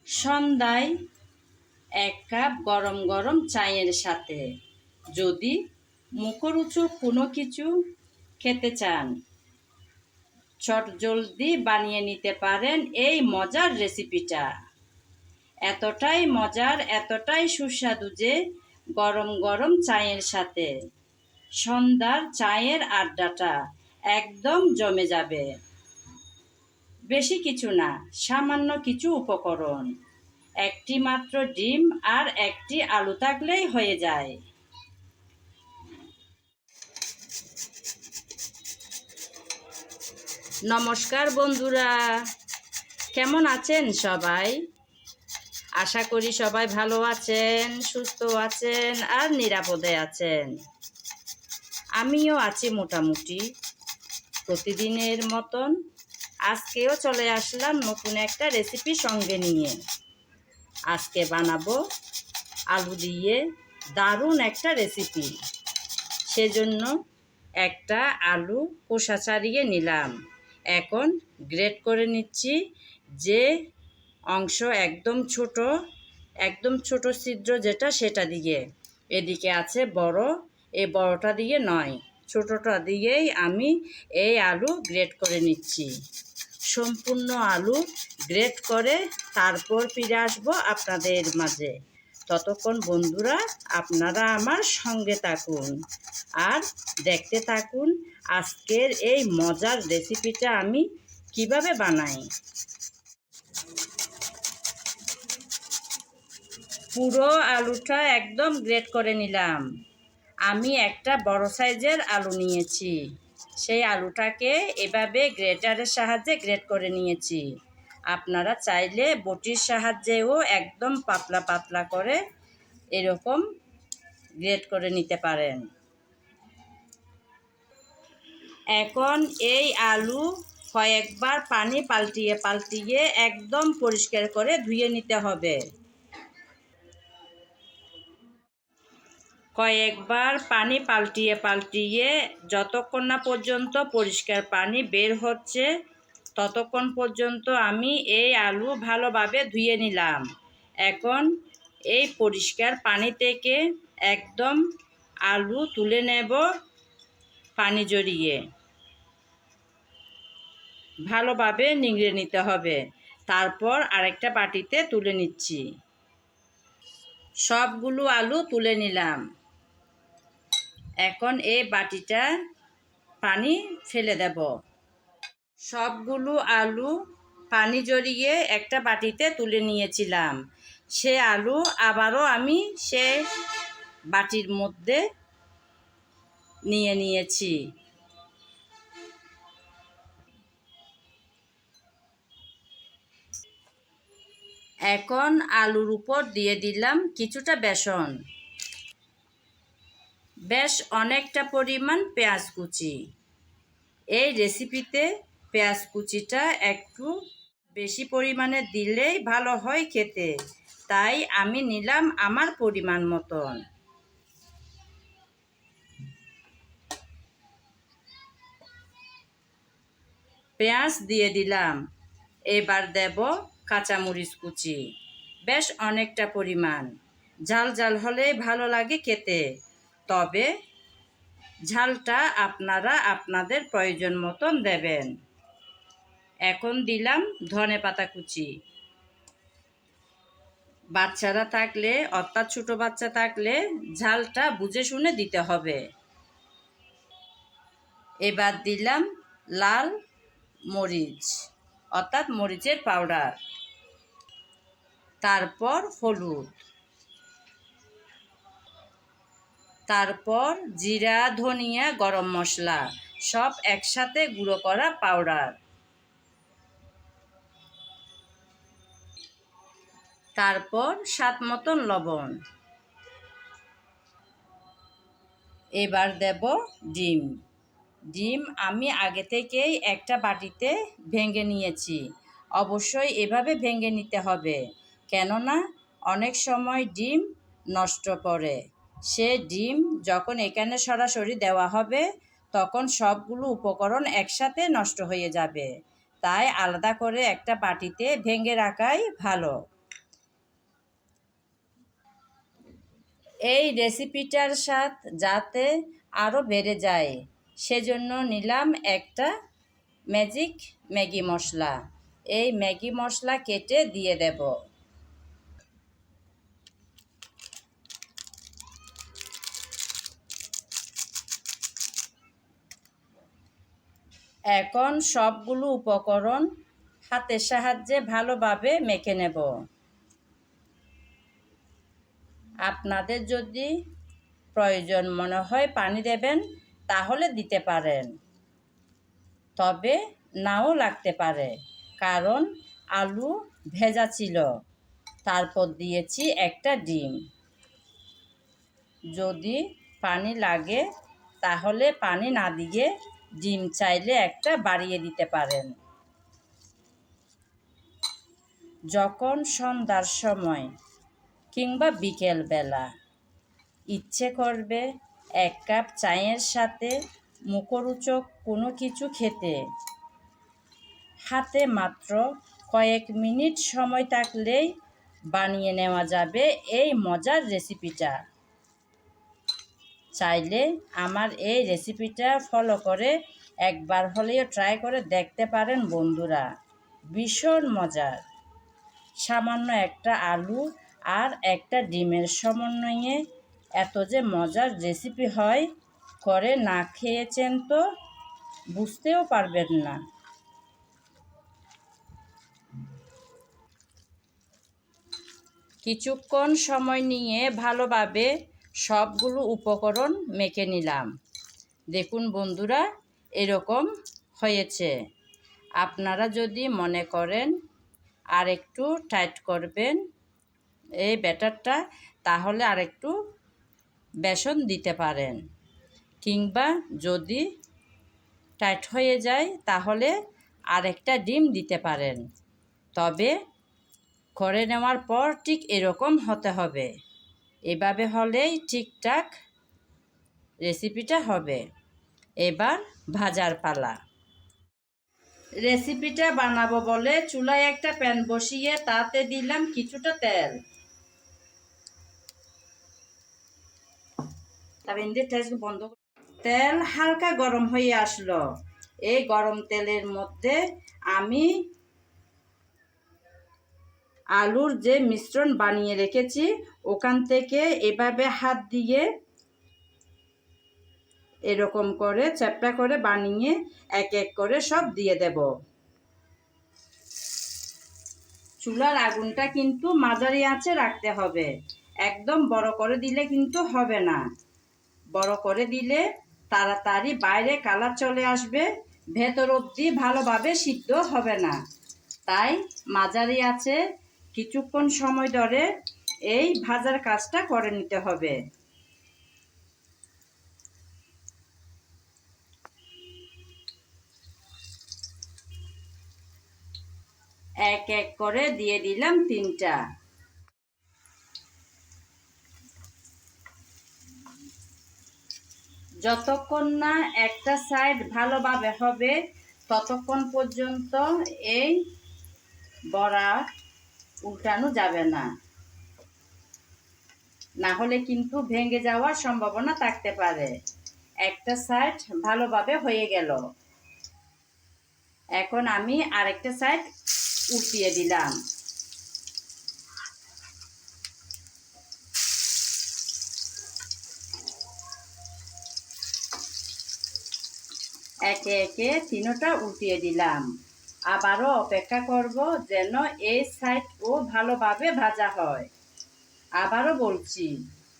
সন্ধ্যায় ১ কাপ গরম গরম চায়ের সাথে যদি মুখরোচক কোনো কিছু খেতে চান, চটজলদি বানিয়ে নিতে পারেন এই মজার রেসিপিটা। এতটাই মজার, এতটাই সুস্বাদু যে গরম গরম চায়ের সাথে সন্ধ্যার চায়ের আড্ডাটা একদম জমে যাবে। বেশি কিছু না, সামান্য কিছু উপকরণ, একটি মাত্র ডিম আর একটি আলু থাকলেই হয়ে যায়। নমস্কার বন্ধুরা, কেমন আছেন সবাই? আশা করি সবাই ভালো আছেন, সুস্থ আছেন আর নিরাপদে আছেন। আমিও আছি মোটামুটি প্রতিদিনের মতন। আজকেও চলে আসলাম নতুন একটা রেসিপি সঙ্গে নিয়ে। আজকে বানাবো আলু দিয়ে দারুণ একটা রেসিপি। সেজন্য একটা আলু খোসা ছাড়িয়ে নিলাম। এখন গ্রেট করে নিচ্ছি। যে অংশ একদম ছোট ছিদ্র যেটা, সেটা দিয়ে। এদিকে আছে বড়, এই বড়টা দিয়ে নয়, ছোটটা দিয়েই আমি এই আলু গ্রেট করে নিচ্ছি। সম্পূর্ণ আলু গ্রেট করে তারপর ফিরে আসবো আপনাদের মাঝে। ততক্ষণ বন্ধুরা আপনারা আমার সঙ্গে থাকুন আর দেখতে থাকুন আজকের এই মজার রেসিপিটা আমি কিভাবে বানাই। পুরো আলুটা একদম গ্রেট করে নিলাম। আমি একটা বড় সাইজের আলু নিয়েছি। সেই আলুটাকে এভাবে গ্রেটারের সাহায্যে গ্রেট করে নিয়েছি। আপনারা চাইলে বটির সাহায্যেও একদম পাতলা পাতলা করে এরকম গ্রেট করে নিতে পারেন। এখন এই আলু কয়েকবার পানি পাল্টিয়ে একদম পরিষ্কার করে ধুয়ে নিতে হবে। কয়েকবার পানি পাল্টিয়ে যতক্ষণ না পর্যন্ত পরিষ্কার পানি বের হচ্ছে ততক্ষণ পর্যন্ত আমি এই আলু ভালোভাবে ধুয়ে নিলাম। এখন এই পরিষ্কার পানি থেকে একদম আলু তুলে নেব পানি জড়িয়ে। ভালোভাবে নিংড়ে নিতে হবে। তারপর আরেকটা বাটিতে তুলে নিচ্ছি। সবগুলো আলু তুলে নিলাম। এখন এই বাটিটা পানি ফেলে দেব। সবগুলো আলু পানি জড়িয়ে একটা বাটিতে তুলে নিয়েছিলাম। সে আলু আবারও আমি সে বাটির মধ্যে নিয়ে নিয়েছি। এখন আলুর উপর দিয়ে দিলাম কিছুটা বেসন, বেশ অনেকটা পরিমাণ পেঁয়াজ কুচি। এই রেসিপিতে পেঁয়াজ কুচিটা একটু বেশি পরিমাণে দিলেই ভালো হয় খেতে, তাই আমি নিলাম আমার পরিমাণ মতন। পেঁয়াজ দিয়ে দিলাম। এবার দেব কাঁচামরিচ কুচি, বেশ অনেকটা পরিমাণ। ঝাল ঝাল হলে ভালো লাগে খেতে, তবে ঝালটা আপনারা আপনাদের প্রয়োজন মতন দেবেন। এখন দিলাম ধনেপাতা কুচি। বাচ্চারা থাকলে, অর্থাৎ ছোটো বাচ্চা থাকলে ঝালটা বুঝে শুনে দিতে হবে। এবার দিলাম লাল মরিচ, অর্থাৎ মরিচের পাউডার। তারপর হলুদ, তারপর জিরা, ধনিয়া, গরম মশলা সব একসাথে গুঁড়ো করা পাউডার। তারপর স্বাদ মতন লবণ। এবার দেব ডিম আমি আগে থেকেই একটা বাটিতে ভেঙে নিয়েছি। অবশ্যই এভাবে ভেঙে নিতে হবে, কেননা অনেক সময় ডিম নষ্ট করে। সে ডিম যখন এখানে সরাসরি দেওয়া হবে তখন সবগুলো উপকরণ একসাথে নষ্ট হয়ে যাবে, তাই আলাদা করে একটা বাটিতে ভেঙে রাখাই ভালো। এই রেসিপিটার স্বাদ যাতে আরও বেড়ে যায় সেজন্য নিলাম একটা ম্যাজিক ম্যাগি মশলা। এই ম্যাগি মশলা কেটে দিয়ে দেব। এখন সবগুলো উপকরণ হাতের সাহায্যে ভালোভাবে মেখে নেব। আপনাদের যদি প্রয়োজন মনে হয় পানি দেবেন তাহলে দিতে পারেন, তবে নাও লাগতে পারে, কারণ আলু ভেজা ছিল। তারপর দিয়েছি একটা ডিম। যদি পানি লাগে তাহলে পানি না দিয়ে ডিম চাইলে একটা বাড়িয়ে দিতে পারেন। যখন সন্ধ্যার সময় কিংবা বিকেলবেলা ইচ্ছে করবে 1 কাপ চায়ের সাথে মুখরোচক কোনো কিছু খেতে, হাতে মাত্র কয়েক মিনিট সময় থাকলেই বানিয়ে নেওয়া যাবে এই মজার রেসিপিটা। চাইলে আমার এই রেসিপিটা ফলো করে একবার হলেও ট্রাই করে দেখতে পারেন বন্ধুরা, ভীষণ মজার। সামান্য একটা আলু আর একটা ডিমের সমন্বয়ে এত যে মজার রেসিপি হয়, করে না খেয়েছেন তো বুঝতেও পারবেন না। কিছুক্ষণ সময় নিয়ে ভালোভাবে সবগুলো উপকরণ মেখে নিলাম। দেখুন বন্ধুরা, এরকম হয়েছে। আপনারা যদি মনে করেন আর একটু টাইট করবেন এই ব্যাটারটা, তাহলে আর একটু বেসন দিতে পারেন, কিংবা যদি টাইট হয়ে যায় তাহলে আরেকটা ডিম দিতে পারেন। তবে করে নেওয়ার পর ঠিক এরকম হতে হবে। এভাবে হলেই ঠিকঠাক রেসিপিটা হবে। এবার ভাজার পালা। রেসিপিটা বানাবো বলে চুলায় একটা প্যান বসিয়ে তাতে দিলাম কিছুটা তেল। তেল হালকা গরম হয়ে আসলো। এই গরম তেলের মধ্যে আমি আলুর যে মিশ্রণ বানিয়ে রেখেছি ওখান থেকে এভাবে হাত দিয়ে এরকম করে চ্যাপটা করে বানিয়ে এক এক করে সব দিয়ে দেব। চুলার আগুনটা কিন্তু মাঝারি আঁচে রাখতে হবে। একদম বড় করে দিলে কিন্তু হবে না। বড় করে দিলে তাড়াতাড়ি বাইরে কালার চলে আসবে, ভেতর অবধি ভালোভাবে সিদ্ধ হবে না। তাই মাঝারি আঁচে কিছুক্ষণ সময় ধরে এই ভাজার কাজটা করে নিতে হবে। এক এক করে দিয়ে দিলাম 3টা। যতক্ষণ না একটা সাইড ভালোভাবে হবে ততক্ষণ পর্যন্ত এই বড়া উল্টানো যাবে না, না হলে কিন্তু ভেঙে যাওয়ার সম্ভাবনা থাকতে পারে। একটা সাইড ভালোভাবে হয়ে গেল। এখন আমি আরেকটা সাইড উল্টিয়ে দিলাম। একে একে 3টা উল্টিয়ে দিলাম। আবারও অপেক্ষা করব যেন এই সাইডও ভালোভাবে ভাজা হয়। আবারও বলছি,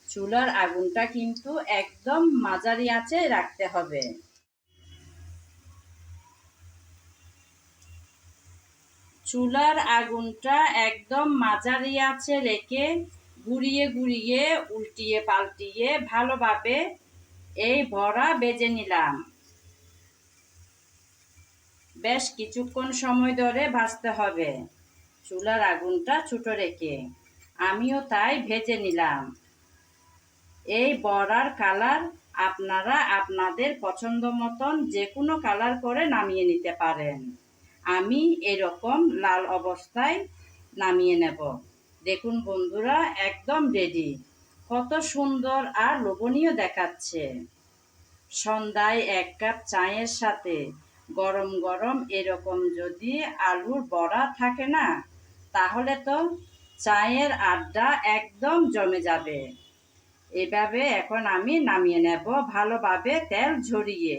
চুলার আগুনটা কিন্তু একদম মাঝারি আঁচে রাখতে হবে। চুলার আগুনটা একদম মাঝারি আঁচে রেখে ঘুরিয়ে ঘুরিয়ে উল্টিয়ে পাল্টিয়ে ভালোভাবে এই বড়া ভেজে নিলাম। বেশ কিছুক্ষণ সময় ধরে ভাজতে হবে চুলার আগুনটা ছোট রেখে। আমিও তাই ভেজে নিলাম। এই বড়ার কালার আপনারা আপনাদের পছন্দ মতন যে কোনো কালার করে নামিয়ে নিতে পারেন। আমি এরকম লাল অবস্থায় নামিয়ে নেব। দেখুন বন্ধুরা, একদম রেডি। কত সুন্দর আর লোভনীয় দেখাচ্ছে। সন্ধ্যায় 1 কাপ চায়ের সাথে গরম গরম এরকম যদি আলুর বড়া থাকে না, তাহলে তো চায়ের আড্ডা একদম জমে যাবে। এভাবে এখন আমি নামিয়ে নেব ভালোভাবে তেল ঝরিয়ে।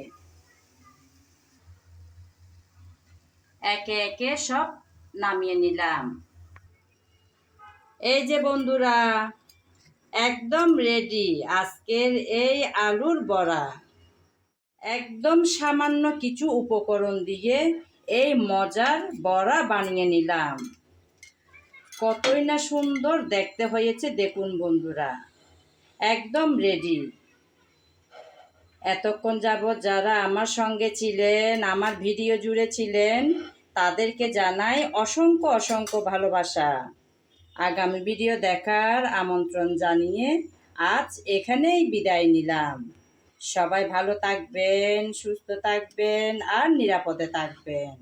একে একে সব নামিয়ে নিলাম। এই যে বন্ধুরা, একদম রেডি আজকের এই আলুর বড়া। একদম সামান্য কিছু উপকরণ দিয়ে এই মজার বড়া বানিয়ে নিলাম। কতই না সুন্দর দেখতে হয়েছে দেখুন বন্ধুরা, একদম রেডি। এতক্ষণ যাবৎ যারা আমার সঙ্গে ছিলেন, আমার ভিডিও জুড়ে ছিলেন, তাদেরকে জানাই অসংখ্য অসংখ্য ভালোবাসা। আগামী ভিডিও দেখার আমন্ত্রণ জানিয়ে আজ এখানেই বিদায় নিলাম। সবাই ভালো থাকবেন, সুস্থ থাকবেন আর নিরাপদে থাকবেন।